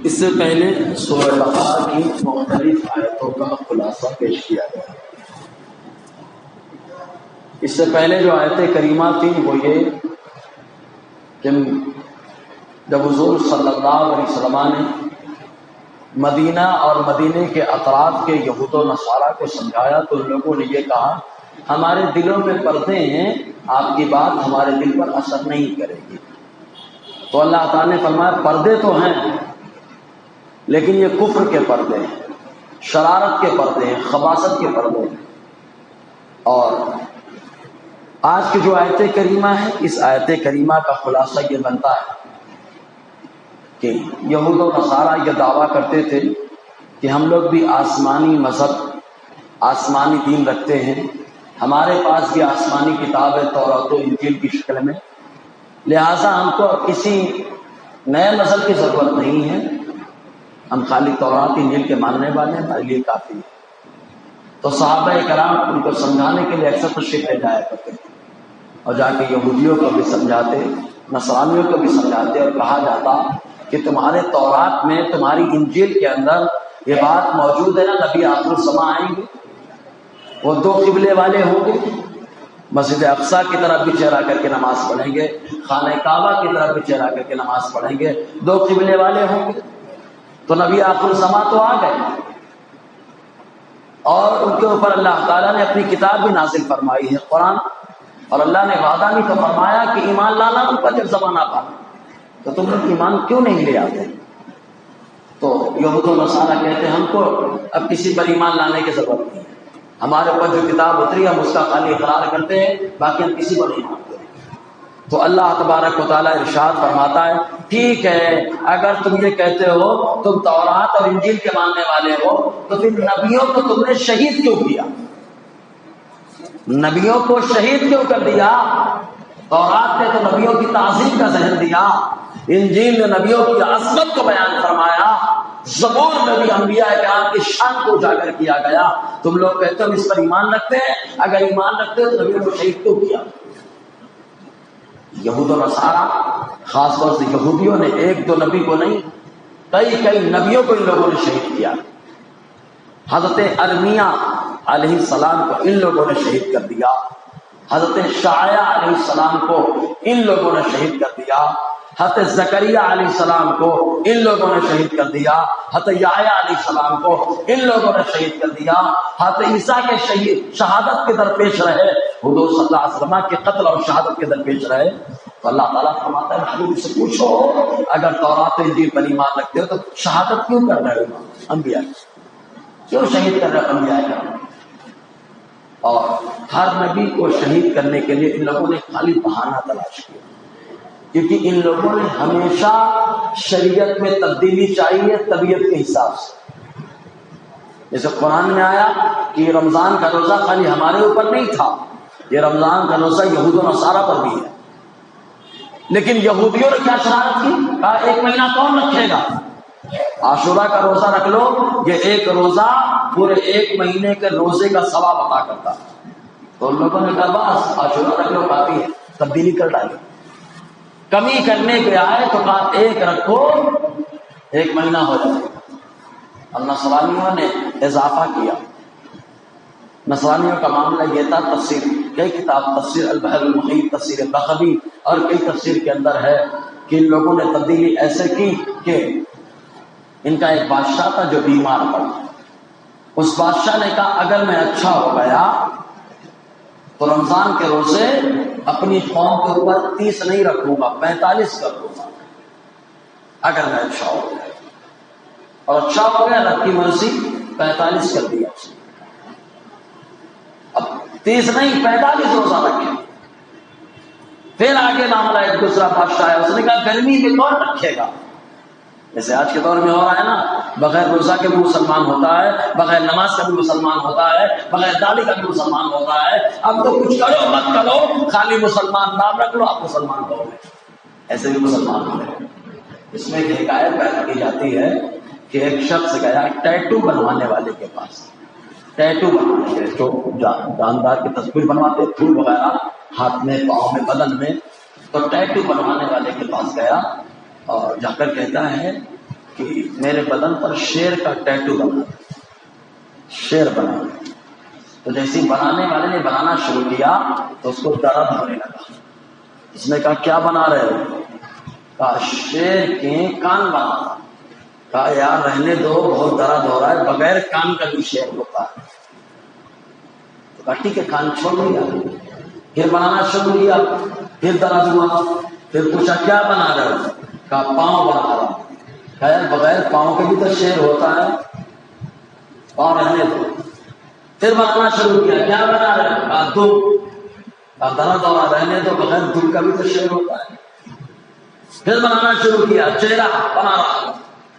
اس سے پہلے سورہ بقرہ کی مختلف آیتوں کا خلاصہ پیش کیا گیا۔ اس سے پہلے جو آیتیں کریمہ تھیں وہ یہ کہ جب حضور صلی اللہ علیہ وسلم نے مدینہ اور مدینے کے اطراف کے یہود و نصارہ کو سمجھایا تو ان لوگوں نے یہ کہا ہمارے دلوں میں پردے ہیں، آپ کی بات ہمارے دل پر اثر نہیں کرے گی۔ تو اللہ تعالیٰ نے فرمایا پردے تو ہیں لیکن یہ کفر کے پردے ہیں، شرارت کے پردے ہیں، خباثت کے پردے ہیں۔ اور آج کی جو آیت کریمہ ہے، اس آیت کریمہ کا خلاصہ یہ بنتا ہے کہ یہود و نصارہ یہ دعویٰ کرتے تھے کہ ہم لوگ بھی آسمانی مذہب، آسمانی دین رکھتے ہیں، ہمارے پاس بھی آسمانی کتاب ہے توراۃ و انجیل کی شکل میں، لہٰذا ہم کو کسی نئے مذہب کی ضرورت نہیں ہے، ہم خالی توراۃ انجیل کے ماننے والے ہیں، ہمارے لیے کافی ہے۔ تو صحابہ کرام ان کو سمجھانے کے لیے اکثر تشریف لے جایا کرتے تھے اور جا کے یہودیوں کو بھی سمجھاتے، نصرانیوں کو بھی سمجھاتے اور کہا جاتا کہ تمہارے تورات میں، تمہاری انجیل کے اندر یہ بات موجود ہے نا، نبی آخر الزماں آئیں گے، وہ دو قبلے والے ہوں گے، مسجد اقصیٰ کی طرف بھی چہرہ کر کے نماز پڑھیں گے، خانہ کعبہ کی طرف بھی چہرہ کر کے نماز پڑھیں گے، دو قبلے والے ہوں گے۔ تو نبی آخر الزماں تو آ گئے اور ان کے اوپر اللہ تعالیٰ نے اپنی کتاب بھی نازل فرمائی ہے، قرآن، اور اللہ نے وعدہ بھی تو فرمایا کہ ایمان لانا ان پر جب زمانہ پا، تو تم لوگ ایمان کیوں نہیں لے آتے؟ تو یہود و نصارہ کہتے ہیں ہم کو اب کسی پر ایمان لانے کی ضرورت نہیں ہے، ہمارے اوپر جو کتاب اتری ہم اس کا خالی اقرار کرتے ہیں، باقی ہم کسی کو نہیں مانتے۔ تو اللہ تبارک و تعالیٰ ارشاد فرماتا ہے ٹھیک ہے، اگر تم یہ کہتے ہو تم تورات اور انجیل کے ماننے والے ہو تو پھر نبیوں کو تم نے شہید کیوں کیا؟ نبیوں کو شہید کیوں کر دیا؟ تورات نے تو نبیوں کی تعظیم کا ذہن دیا، انجیل نے نبیوں کی عظمت کو بیان فرمایا، زبور میں بھی انبیاء کرام کی شان کو اجاگر کیا گیا، تم لوگ کہتے ہو اس پر ایمان رکھتے ہیں، اگر ایمان رکھتے ہو تو نبیوں کو شہید کیوں کیا؟ یہود و نصارہ، خاص طور سے یہودیوں نے ایک دو نبی کو نہیں، کئی نبیوں کو ان لوگوں نے شہید کیا۔ حضرت ارمیہ علیہ السلام کو ان لوگوں نے شہید کر دیا، حضرت شعیہ علیہ السلام کو ان لوگوں نے شہید کر دیا، حضرت زکریا علیہ السلام کو ان لوگوں نے شہید کر دیا، حضرت یحییٰ علیہ السلام کو ان لوگوں نے شہید کر دیا، حضرت عیسیٰ کے شہادت کے درپیش رہے، حضور صلی اللہ علیہ وسلم کے قتل اور شہادت کے درپیش رہے۔ تو اللہ تعالیٰ فرماتا ہے محبوب سے پوچھو اگر تورات انجیل پر ایمان رکھتے ہو تو شہادت کیوں کر رہے ہو؟ انبیاء کیوں شہید کر رہے ہو؟ انبیاء کا۔ اور ہر نبی کو شہید کرنے کے لیے ان لوگوں نے خالی بہانہ تلاش کیا، کیونکہ ان لوگوں نے ہمیشہ شریعت میں تبدیلی چاہیے طبیعت کے حساب سے۔ جیسے قرآن میں آیا کہ رمضان کا روزہ خالی ہمارے اوپر نہیں تھا، یہ رمضان کا روزہ یہود و نصارہ پر بھی ہے، لیکن یہودیوں نے کیا شرارت کی؟ کہا ایک مہینہ کون رکھے گا؟ عاشورہ کا روزہ رکھ لو، یہ ایک روزہ پورے ایک مہینے کے روزے کا ثواب عطا کرتا۔ تو ان لوگوں نے کہا بس عاشورہ رکھ لو کافی ہے، تبدیلی کر ڈالی، کمی کرنے کے آئے تو کہا ایک رکھو ایک مہینہ ہو جائے۔ اور نصرانیوں نے اضافہ کیا، نصرانیوں کا معاملہ یہ تھا، تفسیر کئی کتاب، تفسیر البحر المحیط، تفسیر بغوی اور کئی تفسیر کے اندر ہے کہ ان لوگوں نے تبدیلی ایسے کی کہ ان کا ایک بادشاہ تھا جو بیمار پڑا، اس بادشاہ نے کہا اگر میں اچھا ہو گیا تو رمضان کے روزے اپنی قوم کے اوپر 30 نہیں رکھوں گا، 45 کر دوں گا اگر میں اچھا ہو گیا۔ اور اچھا ہو گیا، رب کی مرضی، 45 کر دیا، اب 30 نہیں 45 روزہ رکھے۔ پھر آگے معاملہ ایک دوسرا بادشاہ ہے، اس نے کہا گرمی میں کون رکھے گا؟ جیسے آج کے دور میں ہو رہا ہے نا، بغیر روزہ کے بھی مسلمان ہوتا ہے، بغیر نماز کا بھی مسلمان ہوتا ہے، بغیر داڑھی کا بھی مسلمان ہوتا ہے، اب تو کچھ کرو مت کرو، خالی مسلمان نام رکھ لو، آپ مسلمان ہو گئے، ایسے بھی مسلمان ہو گئے۔ اس میں ایک حکایت بیان کی جاتی ہے کہ ایک شخص گیا ٹیٹو بنوانے والے کے پاس، ٹیٹو بنوانے کے جو جاندار کی تصویر بنواتے، پھول وغیرہ ہاتھ میں، پاؤں میں، بدن میں، تو ٹیٹو بنوانے والے کے پاس گیا اور جا کر کہتا ہے کہ میرے بدن پر شیر کا ٹیٹو بنا، شیر بنا. تو جیسے بنانے والے نے بنانا شروع کیا تو اس کو درد ہونے لگا. اس نے کہا کیا بنا رہے ہو؟ کہا شیر کے کان بنا. کہا یار رہنے دو، بہت درد ہو رہا ہے، بغیر کان کا بھی شیر ہوتا ہے. تو کہا ٹھیک ہے، کان چھوڑ دیا. پھر بنانا شروع کیا، پھر درد ہوا. پھر پوچھا کیا بنا رہے ہو؟ کہا پاؤں بنا رہا. کہا یار بغیر پاؤں کے بھی تو شیر ہوتا ہے، پاؤں رہنے دو. پھر بنانا شروع کیا، کیا بنا رہے ہو؟ کہا دم. کہا درد ہو رہا، رہنے دو، بغیر دم کا بھی تو شیر ہوتا ہے. پھر بنانا شروع کیا، چہرہ بنا رہا.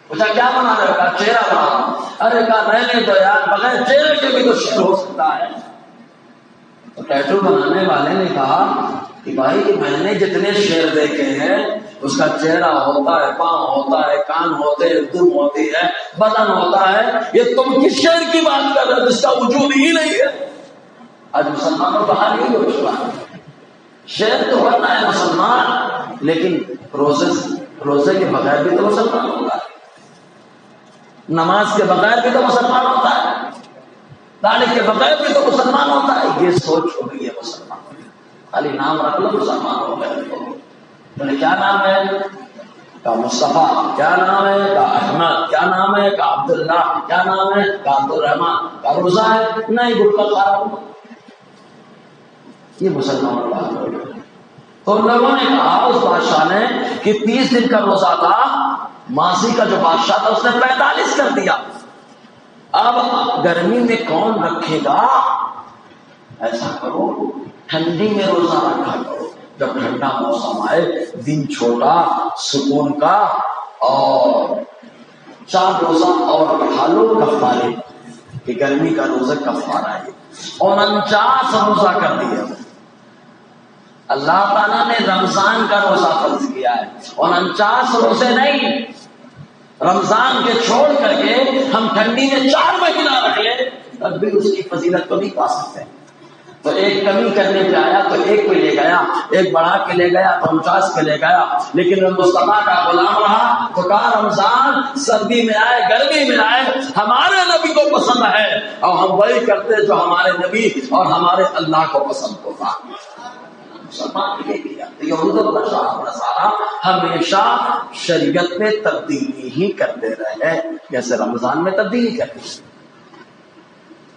پوچھا کیا بنا رہے ہو؟ کہا چہرہ بنا رہا. ارے کہا رہنے دو یار، بغیر چہرے کے بھی تو شیر ہو سکتا ہے. تو ٹیٹو بنانے والے نے کہا کہ بھائی میں نے جتنے شیر دیکھے ہیں اس کا چہرہ ہوتا ہے، پاؤں ہوتا ہے، کان ہوتے ہیں، دم ہوتی ہے، بدن ہوتا ہے. یہ تم کس شیر کی بات کر رہے ہو جس کا وجود ہی نہیں ہے؟ آج مسلمانوں کا حال یہی ہو چکا ہے. شیر تو ہوتا ہے مسلمان، لیکن روزے کے بغیر بھی تو مسلمان ہوتا ہے، نماز کے بغیر بھی تو مسلمان ہوتا ہے، داڑھی کے بغیر بھی تو مسلمان ہوتا ہے. یہ سوچ ہو گئی ہے مسلمان. خالی نام رکھ لو مسلمان ہو گئے. بولے کیا نام ہے؟ کہا مصطفیٰ. کیا نام ہے؟ کہا احمد. کیا نام ہے؟ کہا عبداللہ. کیا نام ہے؟ کہا عبدالرحمان. کہا روزہ ہے؟ نہیں، گٹکا کھا رہا ہوں. یہ مسلمان بات ہو گئی. تو لوگوں نے کہا اس بادشاہ نے کہ 30 دن کا روزہ تھا، ماضی کا جو بادشاہ تھا اس نے 45 کر دیا. اب گرمی میں کون رکھے گا؟ ایسا کرو ٹھنڈی میں روزہ رکھا کرو. جب ٹھنڈا موسم آئے، دن چھوٹا، سکون کا، اور 4 روزہ اور بڑھا لو کفارے، کہ گرمی کا روزہ کفارہ ہے. اور 49 روزہ کر دیا. اللہ تعالیٰ نے رمضان کا روزہ فرض کیا ہے، اور 49 روزے نہیں، رمضان کے چھوڑ کر کے ہم ٹھنڈی میں 4 مہینہ رکھ لیں تب بھی اس کی فضیلت کو نہیں پا سکتے. تو ایک کمی کرنے پہ آیا تو ایک پہ لے گیا، ایک بڑھا کے لے گیا تو 49 پہ لے گیا. لیکن مصطفیٰ کا غلام رہا تو کہا رمضان سردی میں آئے گرمی میں آئے ہمارے نبی کو پسند ہے، اور ہم وہی کرتے جو ہمارے نبی اور ہمارے اللہ کو پسند ہوتا. مسلمان یہ کیا. یہود و نصارہ ہمیشہ شریعت میں تبدیلی ہی کرتے رہے، جیسے رمضان میں تبدیلی کرتے،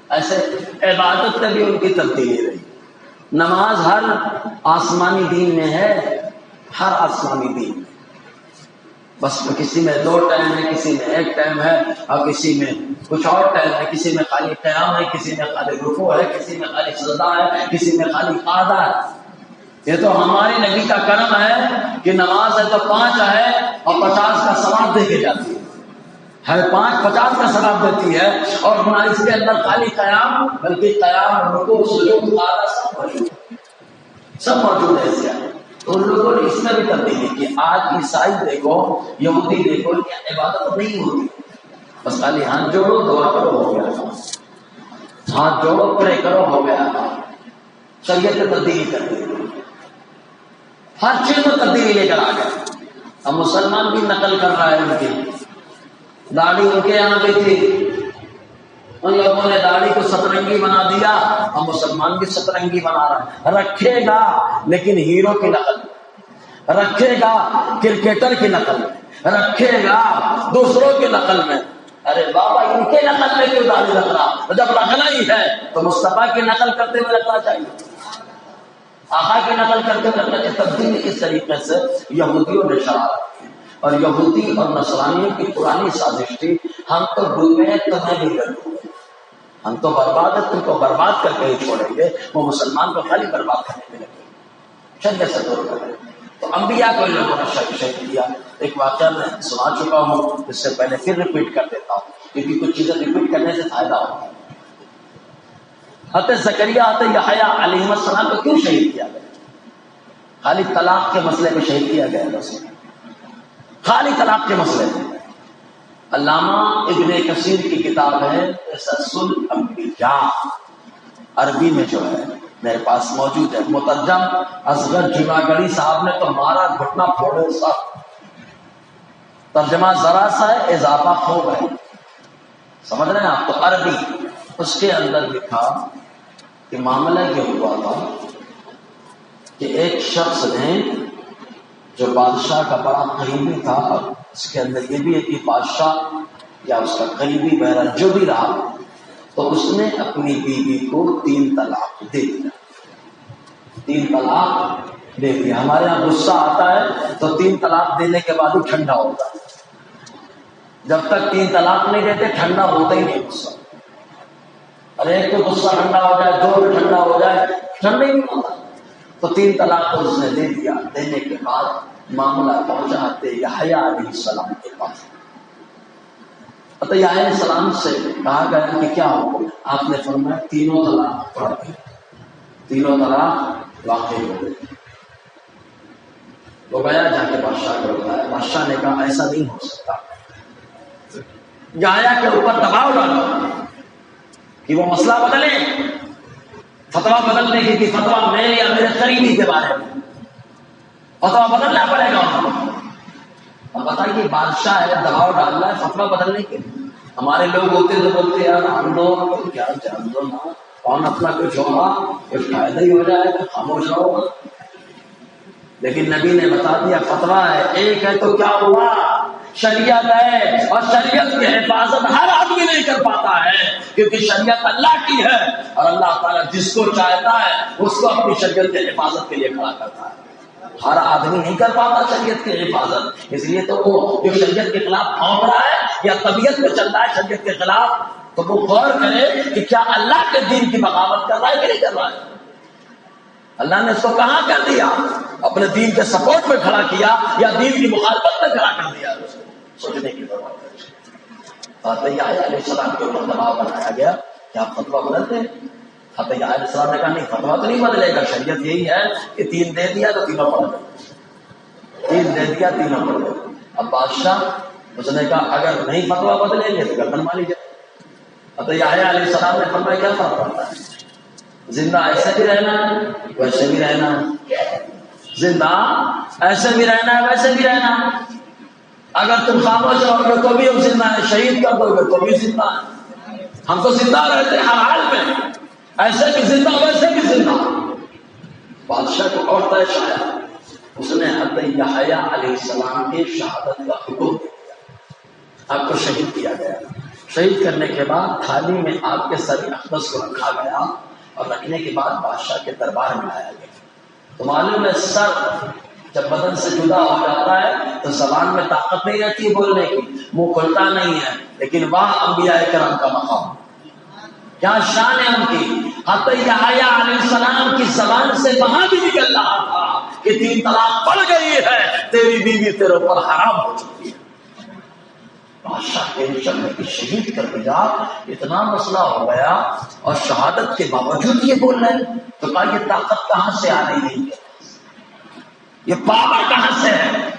ایسے عبادت میں بھی ان کی تبدیلی رہی. نماز ہر آسمانی دین میں ہے، ہر آسمانی دین میں. بس کسی میں 2 ٹائم ہے، کسی میں 1 ٹائم ہے، اور کسی میں کچھ اور ٹائم ہے. کسی میں خالی قیام ہے، کسی میں خالی رکوع ہے، کسی میں خالی سجدہ ہے، کسی میں خالی قعدہ ہے. یہ تو ہمارے نبی کا کرم ہے کہ نماز ہے تو 5 ہے اور 50 کا ثواب دے کے جاتی ہے 50 کا ثواب دیتی ہے. اور اس کے اندر خالی قیام، بلکہ قیام، رکوع، سجود، قعدہ سب موجود ہے. اس کا تو ان لوگوں نے اس میں بھی تبدیلی کی. آج عیسائی دیکھو، یہودی دیکھو، یہ عبادت نہیں ہوتی، بس خالی ہاتھ جوڑو دعا کرو ہو گیا، ہاتھ جوڑو پرے کرو ہو گیا. شریعت میں تبدیلی کر دی، ہر چیز میں تبدیلی لے کر آ گئے. اب مسلمان بھی نقل کر رہا ہے. ان کی داڑھی ان کے یہاں پہ تھی، ان لوگوں نے داڑھی کو سترنگی بنا دیا، اب مسلمان بھی سترنگی بنا رہا ہے. رکھے گا لیکن ہیرو کی نقل، رکھے گا کرکٹر کی نقل، رکھے گا دوسروں کی نقل میں. ارے بابا ان کے نقل میں کیوں داڑھی رکھ رہا؟ جب رکھنا ہی ہے تو مصطفیٰ کی نقل کرتے ہوئے رکھنا چاہیے، آقا کی نقل کرتے رکھنا چاہیے. تبدیلی اس طریقے سے یہودیوں نے شرارت کی، اور یہودی اور نصرانیوں کی پرانی سازش تھی. ہم تو ڈوبے ہیں تمہیں نہیں ڈوبے، ہم تو برباد ہے تم کو برباد کر کے ہی چھوڑیں گے. وہ مسلمان کو خالی برباد کرنے میں لگے، شریعت سے دور کریں. تو انبیاء کو ان لوگوں نے شہید کیا. ایک واقعہ میں سنا چکا ہوں، اس سے پہلے پھر ریپیٹ کر دیتا ہوں کیونکہ کچھ چیزیں ریپیٹ کرنے سے فائدہ ہوتا ہے. حضرت زکریا حضرت یحییٰ علیہ السلام کو کیوں شہید کیا گیا؟ خالی طلاق کے مسئلے پہ شہید کیا گیا، بس خالی طلاق کے مسئلے پہ. علامہ ابن کثیر کی کتاب ہے قصص الانبیاء، عربی میں جو ہے میرے پاس موجود ہے، مترجم اصغر جمعہ گڑھی صاحب نے تو مارا گھٹنا پھوڑے صاحب. ترجمہ ذرا سا ہے، اضافہ خوب ہے، سمجھ رہے ہیں آپ؟ تو عربی اس کے اندر لکھا کہ معاملہ یہ ہوا تھا کہ ایک شخص نے جو بادشاہ کا بڑا قریبی تھا، اس کے اندر یہ بھی ہے کہ بادشاہ یا اس کا قریبی بہرحال جو بھی رہا، تو اس نے اپنی بیوی کو 3 طلاق دے دیا، 3 طلاق دے دیا۔ ہمارے یہاں غصہ آتا ہے تو 3 طلاق دینے کے بعد ہی ٹھنڈا ہوتا ہے، جب تک 3 طلاق نہیں دیتے ٹھنڈا ہوتا ہی نہیں غصہ۔ ارے ایک تو غصہ ٹھنڈا ہو جائے، 2 بھی ٹھنڈا ہو جائے، ٹھنڈا ہی نہیں ہوتا۔ تو 3 طلاق کو اس نے دے دیا۔ دینے کے بعد معاملہ پہنچا یحییٰ علیہ السلام کے پاس۔ پتہ یحییٰ علیہ السلام سے کہا گیا کہ کیا ہو؟ آپ نے فرمایا 3 طلاق پڑھ گئے، 3 طلاق واقع ہو گئے۔ وہ گیا جا کے بادشاہ کو بتایا، بادشاہ نے کہا ایسا نہیں ہو سکتا، یحییٰ کے اوپر دباؤ ڈالو کہ وہ مسئلہ بدلے، فتویٰ بدلنے کی فتویٰ میرے یا میرے قریبی کے بارے میں فتویٰ بدلنا پڑے گا۔ اب بتائیے بادشاہ ہے، دباؤ ڈالنا ہے فتویٰ بدلنے کے لیے۔ ہمارے لوگ ہوتے تو بولتے یار ہم دو کیا جان دو نا، کون اپنا کچھ ہوگا، کچھ فائدہ ہی ہو جائے گا، خاموش رہو۔ لیکن نبی نے بتا دیا فتویٰ ہے، ایک ہے تو کیا ہوا، شریعت ہے، اور شریعت کی حفاظت ہر آدمی نہیں کر پاتا ہے، کیونکہ شریعت اللہ کی ہے، اور اللہ تعالیٰ جس کو چاہتا ہے اس کو اپنی شریعت کی حفاظت کے لیے کھڑا کرتا ہے۔ ہر آدمی نہیں کر پاتا شریعت کی حفاظت، اس لیے تو وہ جو شریعت کے خلاف بھونک رہا ہے یا طبیعت میں چل رہا ہے شریعت کے خلاف، تو وہ غور کرے کہ کیا اللہ کے دین کی بغاوت کر رہا ہے کہ نہیں کر رہا ہے۔ اللہ نے اس کو کہاں کر دیا، اپنے دین کے سپورٹ میں کھڑا کیا یا دین کی مخالفت میں کھڑا کر دیا، اس کو سوچنے کی ضرورت ہے۔ اور یحییٰ علیہ السلام کے اوپر دباؤ بنایا گیا کہ آپ فتویٰ بدلتے ہیں۔ یحییٰ علیہ السلام نے کہا نہیں، فتویٰ تو نہیں بدلے گا، شریعت یہی ہے کہ 3 دے دیا تو 3 پڑھ گئے، 3 دے دیا 3 پڑھ گئے۔ اب بادشاہ اس نے کہا اگر نہیں فتویٰ بدلیں گے تو گردن ماری جائے۔ اب یحییٰ علیہ السلام نے فرمایا کیا فرق پڑتا ہے، زندہ ایسے بھی رہنا ہے ویسے بھی رہنا ہے، زندہ ایسے بھی رہنا ہے ویسے بھی رہنا ہے۔ اگر تم خاموش رہو گے تو بھی ہم زندہ ہیں، شہید کر دو گے تو بھی زندہ ہیں، ہم تو زندہ رہتے ہیں ہر حال میں، ایسے بھی زندہ ویسے بھی زندہ۔ بادشاہ کو اور طے آیا، اس نے حضرت یحییٰ علیہ السلام کی شہادت کا حکم دیا، آپ کو شہید کیا گیا۔ شہید کرنے کے بعد تھالی میں آپ کے سر اقدس کو رکھا گیا، اور رکھنے کے بعد بادشاہ کے دربار میں لایا گیا۔ تو معلوم ہے سر جب بدن سے جدا ہو جاتا ہے تو زبان میں طاقت نہیں رہتی بولنے کی، منہ کھلتا نہیں ہے، لیکن وہاں انبیاء کرام کا مقام، کیا شان ہے ان کی۔ حضرت یحییٰ علیہ السلام کی زبان سے وہاں بھی نکل رہا تھا کہ 3 طلاق پڑ گئی ہے، تیری بیوی تیرے اوپر حرام ہو چکی ہے۔ بادشاہ ٹینشن میں کہ شہید کر دیا، اتنا مسئلہ ہو گیا، اور شہادت کے باوجود یہ بول رہے ہیں، تو کہا یہ طاقت کہاں سے آ رہی ہے، یہ پاور کہاں سے ہے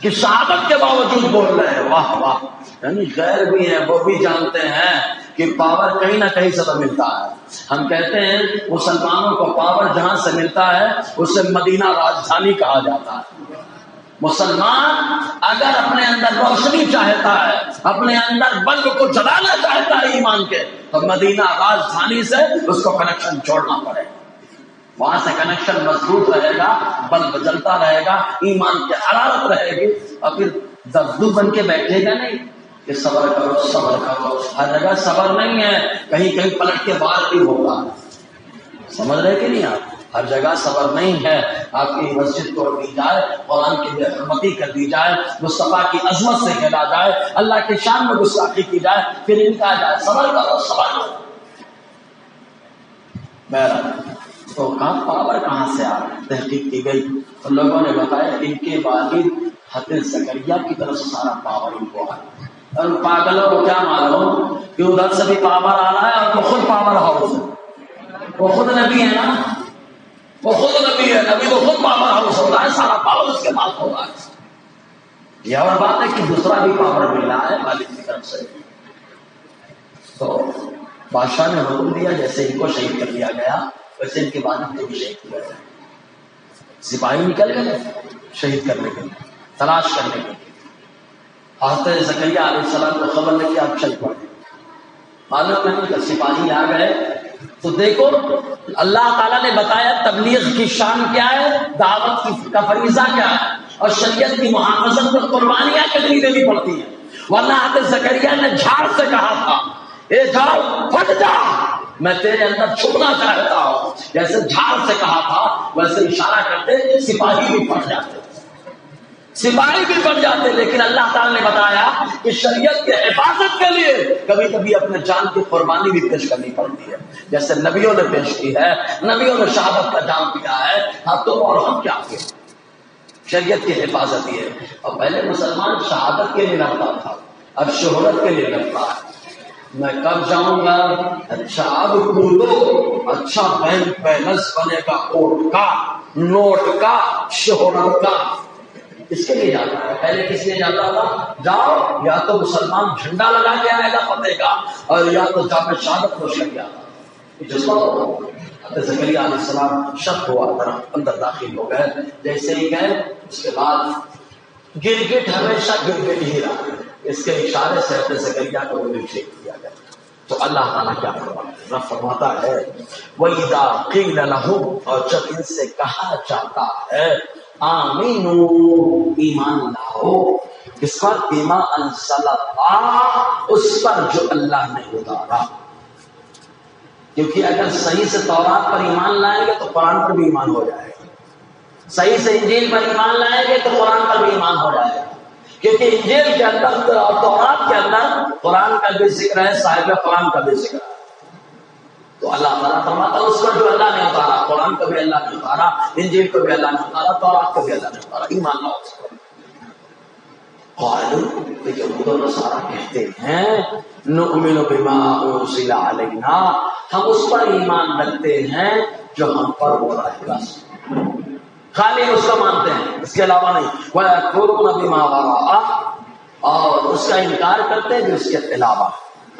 کہ شہادت کے باوجود بول رہے ہیں۔ واہ واہ، یعنی غیر بھی ہیں وہ بھی جانتے ہیں کہ پاور کہیں نہ کہیں سے تو ملتا ہے۔ ہم کہتے ہیں مسلمانوں کو پاور جہاں سے ملتا ہے اسے مدینہ راجدھانی کہا جاتا ہے۔ مسلمان اگر اپنے اندر روشنی چاہتا ہے، اپنے اندر بلب کو جلانا چاہتا ہے ایمان کے، تو مدینہ راجدھانی سے اس کو کنیکشن چھوڑنا پڑے گا، وہاں سے کنیکشن مضبوط رہے گا، بلب جلتا رہے گا، ایمان کی حرارت رہے گی، اور پھر دبدو بن کے بیٹھے گا نہیں کہ صبر کرو صبر کرو۔ ہر جگہ صبر نہیں ہے، کہیں کہیں پلٹ کے باہر بھی ہوگا، سمجھ رہے کہ نہیں آپ؟ ہر جگہ صبر نہیں ہے۔ آپ کی مسجد توڑ دی جائے، قرآن کی بے حرمتی کر دی جائے، مصطفیٰ کی عظمت سے کھیلا جائے، اللہ کی شان میں گستاخی کی جائے، پھر ان کہا جائے صبر کرو صبر کرو۔ بہرحال تو کہاں پاور کہاں سے آ رہا ہے، تحقیق کی گئی تو لوگوں نے بتایا ان کے والد حضرت زکریا کی طرف سے سارا پاور ان کو آیا۔ اور پاگلوں کو کیا معلوم کہ ادھر سے بھی پاور آ رہا ہے، اور وہ خود پاور ہاؤس ہے، وہ خود نبی ہے نا، وہ خود نبی ہے، نبی تو خود پاور ہاؤس ہوتا ہے، سارا پاور اس کے پاس ہوتا ہے۔ یہ اور بات ہے کہ دوسرا بھی پاور مل رہا ہے والد کی طرف سے۔ تو بادشاہ نے حکم دیا جیسے ان کو شہید کر دیا گیا ویسے ان کے والد کو بھی شہید کیا گیا۔ سپاہی نکل گئے شہید کرنے کے لیے، تلاش کرنے کے لیے، حضرت زکریا علیہ السلام کو خبر لگی آپ چل پڑے، معلوم نہیں کہ سپاہی آ گئے تو دیکھو اللہ تعالیٰ نے بتایا تبلیغ کی شان کیا ہے، دعوت کا فریضہ کیا ہے، اور شریعت کی محافظت میں قربانیاں کتنی دینی پڑتی ہیں۔ ورنہ حضرت زکریا نے جھاڑ سے کہا تھا اے جھاڑ پھٹ جا، میں تیرے اندر چھپنا چاہتا ہوں، جیسے جھاڑ سے کہا تھا ویسے اشارہ کرتے سپاہی بھی پھٹ جاتے، سپاہی بھی بن جاتے۔ لیکن اللہ تعالیٰ نے بتایا کہ شریعت کے حفاظت کے لیے کبھی کبھی اپنے جان کی قربانی بھی پیش کرنی پڑتی ہے، جیسے نبیوں نے پیش کی ہے، نبیوں نے شہادت کا جام دیا ہے، ہاں تو اور ہم کیا کیا، شریعت کی حفاظت یہ ہے۔ اور پہلے مسلمان شہادت کے لیے لڑتا تھا، اب شہرت کے لیے لڑتا ہے، میں کب جاؤں گا، اچھا اب کھولو، اچھا بینک بیلنس بنے گا، کوٹ کا، نوٹ کا، شہرت کا، اس کے لیے جاتا ہے۔ پہلے کس لیے جاتا تھا، جاؤ یا تو مسلمان جھنڈا لگا کے آئے گا فتح کا، اور یا تو جا کے شہادت روش کر کے آتا۔ جس کو حضرت زکریا علیہ السلام شک ہوا، اندر داخل ہو گئے، جیسے ہی گئے اس کے بعد گرگٹ ہمیشہ گرگٹ ہی رہا، اس کے اشارے سے حضرت زکریا کو شیک کیا گیا۔ تو اللہ تعالیٰ کیا فرماتا ہے، وَإِذَا قِيلَ لَهُمْ، اور جب ان سے کہا جاتا ہے آمینو، ایمان لاؤ، اس پر بما انزل اللہ، اس پر جو اللہ نے اتارا، کیونکہ اگر صحیح سے تورات پر ایمان لائیں گے تو قرآن پر بھی ایمان ہو جائے گا، صحیح سے انجیل پر ایمان لائیں گے تو قرآن پر بھی ایمان ہو جائے گا، کیونکہ انجیل کے اندر اور تورات کے اندر قرآن کا بھی ذکر ہے، صاحب قرآن کا بھی ذکر ہے۔ تو اللہ تعالیٰ فرماتا ہے اس پر جو اللہ نے اتارا، قرآن کو بھی اللہ نے اتارا، انجیل کو بھی اللہ نے اتارا، تورات کو بھی اللہ نے اتارا، ایمان لاؤ اس پر۔ قالوا، یہود و نصارا کہتے ہیں، نؤمن بما انزل علینا، ہم اس پر ایمان رکھتے ہیں جو ہم پر براہ راست، خالی اس کو مانتے ہیں، اس کے علاوہ نہیں۔ وَيَكْفُرُونَ بِمَا وَرَاءَهُ، اور اس کا انکار کرتے ہیں جو اس کے علاوہ۔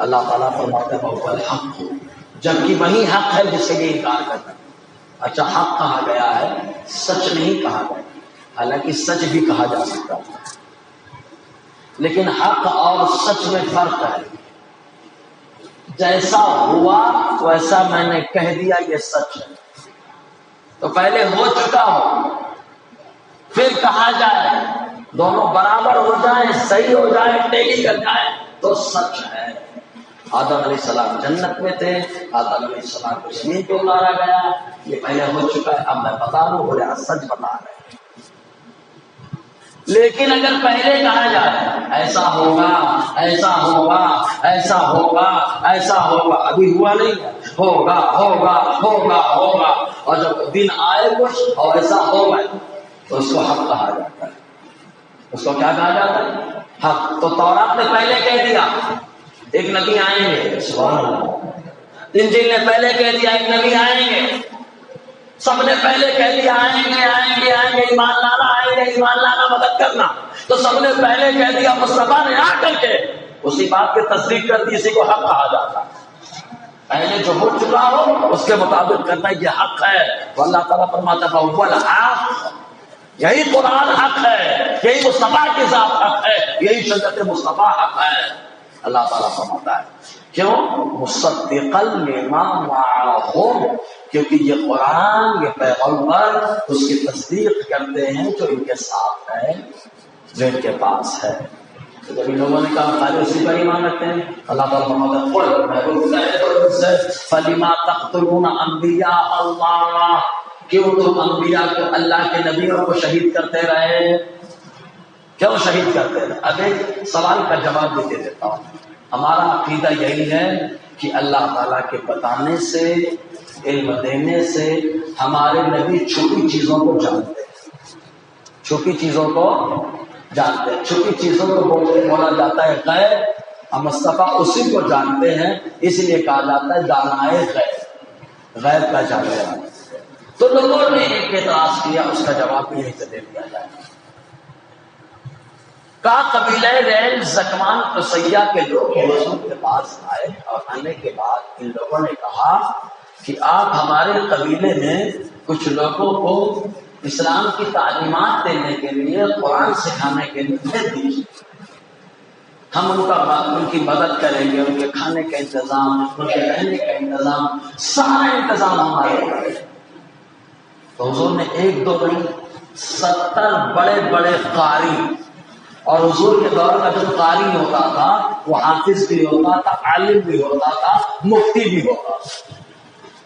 اللہ تعالیٰ فرماتا ہے وَهُوَ الْحَقُّ، جبکہ وہی حق ہے جس سے یہ انکار کرتا ہے۔ اچھا حق کہا گیا ہے، سچ نہیں کہا گیا، حالانکہ سچ بھی کہا جا سکتا ہے، لیکن حق اور سچ میں فرق ہے۔ جیسا ہوا ویسا میں نے کہہ دیا یہ سچ ہے، تو پہلے ہو چکا ہو پھر کہا جائے، دونوں برابر ہو جائیں، صحیح ہو جائے، ٹیلی کر جائے تو سچ ہے۔ آدم علیہ السلام جنت میں تھے، آدم علیہ السلام کو زمین پہ اتارا گیا، یہ پہلے ہو چکا ہے، اب میں بتا رہا ہوں، بولے سچ بتا رہے ہیں۔ لیکن اگر پہلے کہا جائے ایسا ہوگا، ایسا ہوگا، ایسا ہوگا، ایسا ہوگا، ابھی ہوا نہیں ہے، ہوگا ہوگا ہوگا ہوگا، اور جب دن آئے کچھ اور ایسا ہوگا تو اس کو حق کہا جاتا ہے۔ اس کو کیا کہا جاتا ہے؟ حق۔ تو تورات نے پہلے کہہ دیا ایک نبی آئیں گے، سبحان اللہ۔ انجیل نے پہلے کہہ دیا ایک نبی آئیں گے، سب نے پہلے کہہ دیا آئیں گے آئیں گے آئیں گے، ایمان لانا آئیں گے، ایمان لانا مدد کرنا، تو سب نے پہلے کہہ دیا، مصطفیٰ نے آ کر کے اسی بات کی تصدیق کر دی، اسی کو حق کہا جاتا ہے۔ پہلے جو ہو چکا ہو اس کے مطابق کرنا یہ حق ہے۔ تو اللہ تعالیٰ فرماتا ہے وہ الحق، یہی قرآن حق ہے، یہی مصطفیٰ کی ذات حق ہے، یہی شریعت مصطفیٰ حق ہے۔ اللہ تعالیٰ فرماتا ہے کیوں؟ مصدقا لما معہم، کیونکہ یہ قرآن، یہ پیغمبر اس کی تصدیق کرتے ہیں جو ان کے ساتھ ہے، جو ان کے پاس ہے۔ تو جب ان لوگوں نے کہا خالی اسی پر ایمان رکھتے ہیں، اللہ تعالیٰ فرماتا ہے قل، محبوب سے فلما تقتلون انبیاء اللہ، کیوں تم انبیاء کو، اللہ کے نبیوں کو شہید کرتے رہے، کیوں شہید کرتے رہے؟ اب ایک سوال کا جواب بھی دے دیتا ہوں۔ ہمارا عقیدہ یہی ہے کہ اللہ تعالیٰ کے بتانے سے، علم دینے سے ہمارے نبی چھپی چیزوں کو جانتے ہیں، چھپی چیزوں کو جانتے ہیں، چھپی چیزوں کو بولا جاتا ہے غیب، اور مصطفیٰ اسی کو جانتے ہیں، اس لیے کہا جاتا ہے دانائے غیب، غیب کا جاننے والا۔ تو لوگوں نے ایک اعتراض کیا، اس کا جواب بھی یہیں سے دے دیا جائے۔ کا قبیلہ ریل زکوان قصیہ کے لوگ حضور کے پاس آئے، اور آنے کے بعد ان لوگوں نے کہا کہ آپ ہمارے قبیلے میں کچھ لوگوں کو اسلام کی تعلیمات دینے کے لیے، قرآن سکھانے کے لیے بھیج دیجیے۔ ہم ان کی مدد کریں گے، ان کے کھانے کا انتظام، ان کے رہنے کا انتظام، سارا انتظام ہمارے ہوگا۔ تو حضور نے ایک دو نہیں 70 بڑے بڑے قاری، اور حضور کے دور کا جو قاری ہوتا تھا وہ حافظ بھی ہوتا تھا، عالم بھی ہوتا تھا، مفتی بھی ہوتا تھا،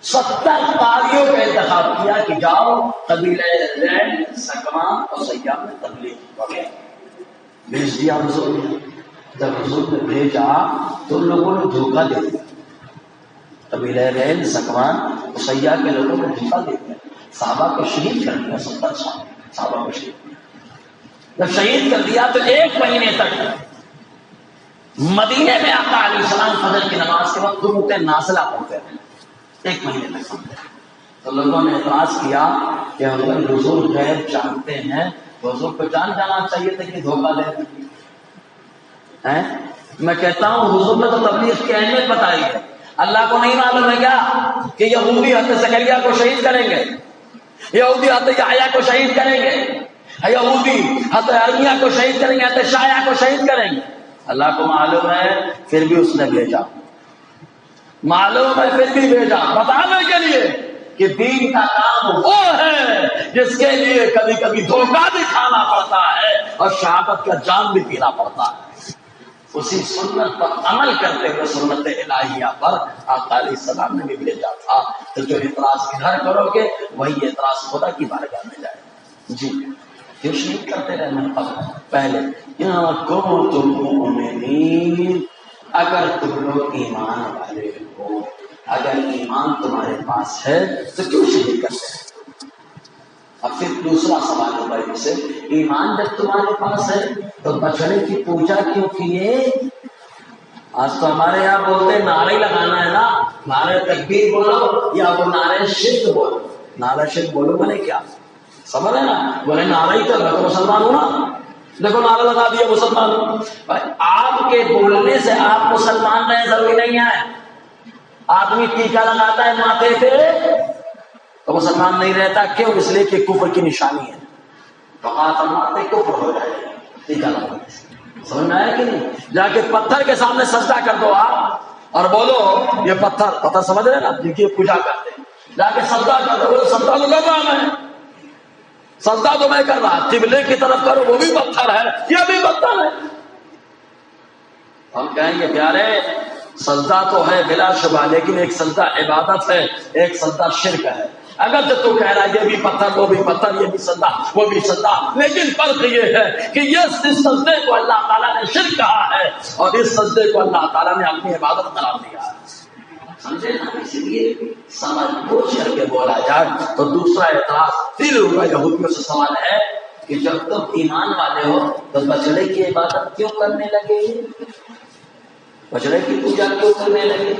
70 قاریوں کا انتخاب کیا کہ جاؤ قبیلہ رین، سکما اور سیاح میں تبلیغ کرو۔ بھیج دیا حضور نے۔ جب حضور نے بھیجا تو ان لوگوں نے دھوکہ دے دیا، قبیلہ رین، سکمان اور سیاح کے لوگوں نے دھوکہ دے دیا، صحابہ کو شہید کر دیا، 70 صحابہ کو شہید کیا۔ جب شہید کر دیا تو 1 مہینے تک مدینے میں آقا علیہ السلام فجر کی نماز کے وقت قنوت نازلہ پڑھتے رہے، 1 مہینے تک پڑھتے رہے۔ تو لوگوں نے اعتراض کیا کہ اگر حضور غیب جانتے ہیں تو حضور کو جان جانا چاہیے تھا کہ دھوکہ دے۔ میں کہتا ہوں حضور نے تو تبلیغ کی اہمیت بتائی ہے، اللہ کو نہیں معلوم ہے کیا کہ یہودی حضرت زکریہ کو شہید کریں گے، یہودی حضرت یحییٰ کو شہید کریں گے، یہودی حضرت ارمیہ کو شہید کریں گے، حضرت شایع کو شہید کریں گے؟ اللہ کو معلوم ہے، پھر بھی اس نے بھیجا، معلوم ہے پھر بھی بھیجا بتانے کے لیے کہ دین کا کام وہ ہے جس کے لیے کبھی کبھی دھوکہ بھی کھانا پڑتا ہے اور شہادت کا جام بھی پینا پڑتا ہے۔ اسی سنت پر عمل کرتے ہوئے سنت الہیہ پر آقا علیہ السلام نے بھی بھیجا تھا۔ تو جو اعتراض ادھر کرو گے وہی اعتراض خدا کی بارگاہ میں جائے گا۔ جی کیوں شریک کرتے رہنا پہلے یا کنتم مؤمنین، اگر تم لوگ ایمان والے ہو، اگر ایمان تمہارے پاس ہے تو کیوں شریک کرتے ہیں؟ اب پھر دوسرا سوال ہوگا ان سے، ایمان جب تمہارے پاس ہے تو بچڑے کی پوجا کیوں کیے؟ آج تو ہمارے یہاں بولتے نعرے لگانا ہے نا، نعرے تکبیر بولو یا وہ نعرے شرک بولو۔ نعرے شرک بولو بولے کیا سمجھ ہے نا، بولے نعرہ ہی تو میں تو مسلمان ہوں نا، دیکھو نعرہ لگا دیا مسلمان ہوں۔ آپ کے بولنے سے آپ مسلمان رہے ضروری نہیں ہے۔ آدمی ٹیکا لگاتا ہے ماتھے پہ تو مسلمان نہیں رہتا، کیوں؟ اس لیے کہ کفر کی نشانی ہے، تو ہاتھ مارتے کفر ہو جائے گا ٹیکا لگاتے سے۔ سمجھ میں آیا کہ نہیں؟ جا کے پتھر کے سامنے سجدہ کر دو آپ اور بولو یہ پتھر سمجھ رہے نا جن کی پوجا کرتے ہیں، جا کے سجدہ کر دو، بولو سجدہ تو کر رہا میں، سجدہ تو میں کر رہا، قبلے کی طرف کرو وہ بھی پتھر ہے، یہ بھی پتھر ہے۔ ہم کہیں گے پیارے سجدہ تو ہے بلا شبہ، لیکن ایک سجدہ عبادت ہے، ایک سجدہ شرک ہے۔ اگر تو کہہ رہا ہے یہ بھی پتھر وہ بھی پتھر، یہ بھی سجدہ وہ بھی سجدہ، لیکن فرق یہ ہے کہ اس سجدے کو اللہ تعالیٰ نے شرک کہا ہے اور اس سجدے کو اللہ تعالیٰ نے اپنی عبادت قرار دیا ہے، سمجھے نا؟ اسی لیے سمجھ بوجھ کر کے بولا جائے۔ تو دوسرا اعتراض پھر یہودیوں سے سوال ہے کہ جب تم ایمان والے ہو تو بچڑے کی عبادت کیوں کرنے لگے، بچڑے کی پوجا کیوں کرنے لگے؟